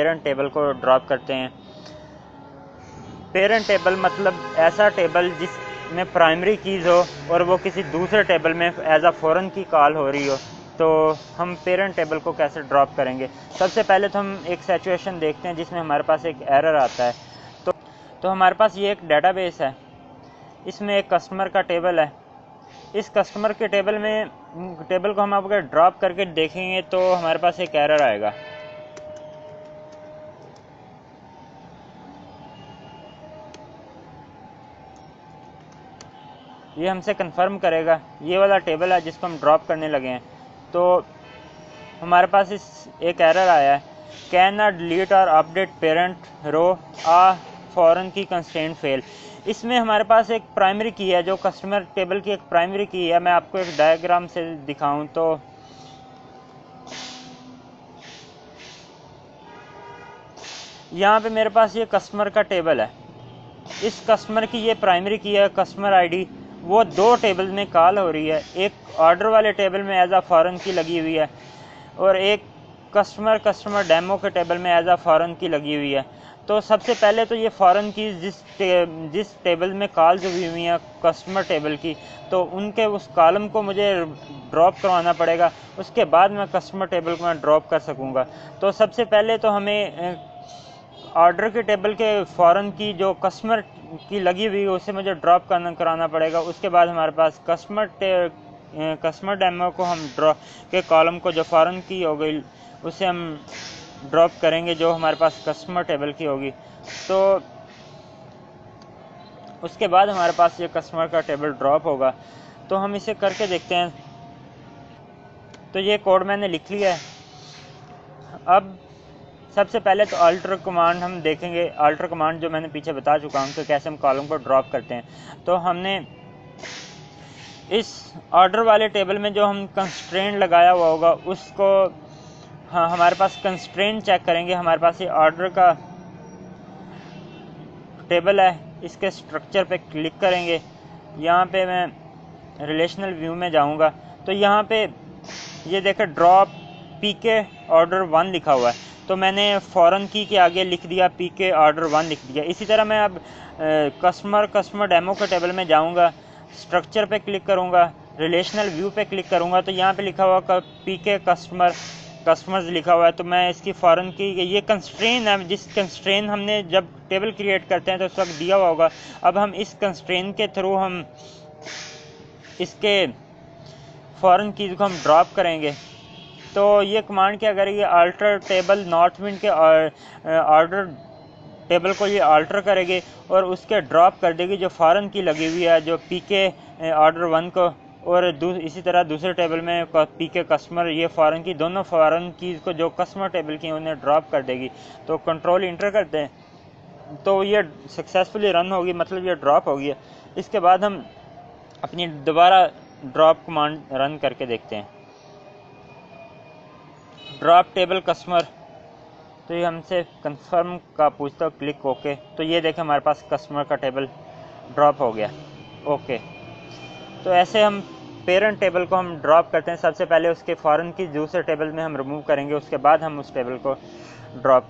Parent table को drop करते हैं। पेरेंट टेबल मतलब ऐसा टेबल जिसमें प्राइमरी कीज़ हो और वो किसी दूसरे टेबल में एज अ फॉरेन की कॉल हो रही हो, तो हम पेरेंट टेबल को कैसे ड्रॉप करेंगे। सबसे पहले तो हम एक सिचुएशन देखते हैं जिसमें हमारे पास एक एरर आता है। तो हमारे पास ये एक डेटाबेस है, इसमें एक कस्टमर का टेबल है। इस कस्टमर के टेबल को हम अगर ड्रॉप करके देखेंगे तो हमारे पास एक एरर आएगा। ये हमसे कंफर्म करेगा, ये वाला टेबल है जिसको हम ड्रॉप करने लगे हैं। तो हमारे पास एक एरर आया है, कैन नॉट डिलीट और अपडेट पेरेंट रो आ फॉरेन की कंस्ट्रेंट फेल। इसमें हमारे पास एक प्राइमरी की है, जो कस्टमर टेबल की एक प्राइमरी की है। मैं आपको एक डायग्राम से दिखाऊं तो यहाँ पे मेरे पास ये कस्टमर का टेबल है। इस कस्टमर की ये प्राइमरी की है, कस्टमर आईडी, वो दो टेबल में कॉल हो रही है। एक ऑर्डर वाले टेबल में एज अ फॉरेन की लगी हुई है और एक कस्टमर डेमो के टेबल में एज अ फॉरेन की लगी हुई है। तो सबसे पहले तो ये फॉरेन की जिस टेबल में कॉल्स हुई हुई हैं कस्टमर टेबल की, तो उनके उस कॉलम को मुझे ड्रॉप करवाना पड़ेगा। उसके बाद मैं कस्टमर टेबल को मैं ड्रॉप कर सकूँगा। तो सबसे पहले तो हमें ऑर्डर के टेबल के फॉरेन की जो कस्टमर की लगी हुई है उसे मुझे ड्रॉप कराना पड़ेगा। उसके बाद हमारे पास कस्टमर डेमो को हम ड्रॉप के कॉलम को जो फॉरेन की हो गई उसे हम ड्रॉप करेंगे, जो हमारे पास कस्टमर टेबल की होगी। तो उसके बाद हमारे पास ये कस्टमर का टेबल ड्रॉप होगा। तो हम इसे करके देखते हैं। तो ये कोड मैंने लिख लिया है। अब सबसे पहले तो अल्टर कमांड हम देखेंगे। अल्टर कमांड जो मैंने पीछे बता चुका हूँ कि कैसे हम कॉलम को ड्रॉप करते हैं। तो हमने इस ऑर्डर वाले टेबल में जो हम कंस्ट्रेंट लगाया हुआ होगा उसको, हाँ, हमारे पास कंस्ट्रेंट चेक करेंगे। हमारे पास ये ऑर्डर का टेबल है, इसके स्ट्रक्चर पे क्लिक करेंगे। यहाँ पे मैं रिलेशनल व्यू में जाऊँगा तो यहाँ पे ये देखें ड्रॉप पीके ऑर्डर 1 लिखा हुआ है। तो मैंने फॉरेन की के आगे लिख दिया पीके ऑर्डर 1 लिख दिया। इसी तरह मैं अब कस्टमर डेमो के टेबल में जाऊँगा, स्ट्रक्चर पे क्लिक करूँगा, रिलेशनल व्यू पे क्लिक करूँगा तो यहाँ पे लिखा हुआ पीके कस्टमर्स लिखा हुआ है। तो मैं इसकी फॉरेन की ये कंस्ट्रेन है, जिस कंस्ट्रेन हमने जब टेबल क्रिएट करते हैं तो उस वक्त दिया हुआ होगा। अब हम इस कंस्ट्रेन के थ्रू हम इसके फॉरेन कीज़ को हम ड्रॉप करेंगे। तो ये कमांड क्या करेगी, अल्टर टेबल नॉर्थ विंड के ऑर्डर टेबल को ये अल्टर करेगी और उसके ड्रॉप कर देगी जो फॉरेन की लगी हुई है, जो पीके ऑर्डर 1 को, और इसी तरह दूसरे टेबल में पीके कस्टमर, ये फॉरेन की, दोनों फॉरेन कीज़ को जो कस्टमर टेबल की उन्हें ड्रॉप कर देगी। तो कंट्रोल इंटर करते हैं तो ये सक्सेसफुली रन होगी, मतलब ये ड्रॉप होगी है। इसके बाद हम अपनी दोबारा ड्रॉप कमांड रन करके देखते हैं। ड्रॉप टेबल कस्टमर, तो ये हमसे कंफर्म का पूछता है, क्लिक ओके। तो ये देखें हमारे पास कस्टमर का टेबल ड्रॉप हो गया, ओके। तो ऐसे हम पेरेंट टेबल को हम ड्रॉप करते हैं। सबसे पहले उसके फॉरेन की दूसरे टेबल में हम रिमूव करेंगे, उसके बाद हम उस टेबल को ड्रॉप